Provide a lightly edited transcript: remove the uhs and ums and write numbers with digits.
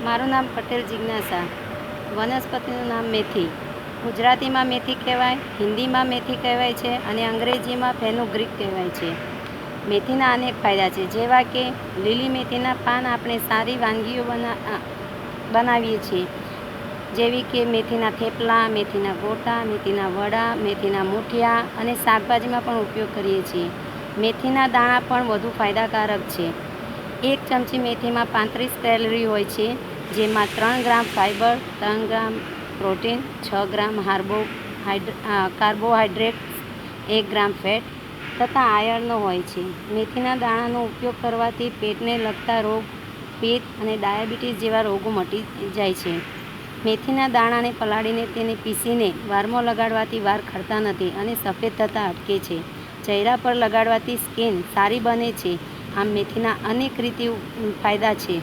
મારું નામ પટેલ જિજ્ઞાસા. વનસ્પતિનું નામ મેથી. ગુજરાતીમાં મેથી કહેવાય, હિન્દીમાં મેથી કહેવાય છે અને અંગ્રેજીમાં ફેનુગ્રીક કહેવાય છે. મેથીના અનેક ફાયદા છે, જેવા કે લીલી મેથીના પાન આપણે સારી વાનગીઓ બનાવીએ છીએ, જેવી કે મેથીના થેપલા, મેથીના ગોટા, મેથીના વડા, મેથીના મૂઠિયા અને શાકભાજીમાં પણ ઉપયોગ કરીએ છીએ. મેથીના દાણા પણ વધુ ફાયદાકારક છે. 1 ચમચી મેથીમાં 35 કેલરી હોય છે, જેમાં 3 ગ્રામ ફાઇબર, 3 ગ્રામ પ્રોટીન, 6 ગ્રામ કાર્બોહાઈડ્રેટ્સ, 1 ગ્રામ ફેટ તથા આયર્ન હોય છે. મેથીના દાણાનો ઉપયોગ કરવાથી પેટને લગતા રોગ, પિત્ત અને ડાયાબિટીસ જેવા રોગો મટી જાય છે. મેથીના દાણાને પલાળીને તેને પીસીને વારમાં લગાડવાથી વાળ ખરતા નથી અને સફેદ થતાં અટકે છે. ચહેરા પર લગાડવાથી સ્કિન સારી બને છે. આમ મેથીના અનેક રીતે ફાયદા છે.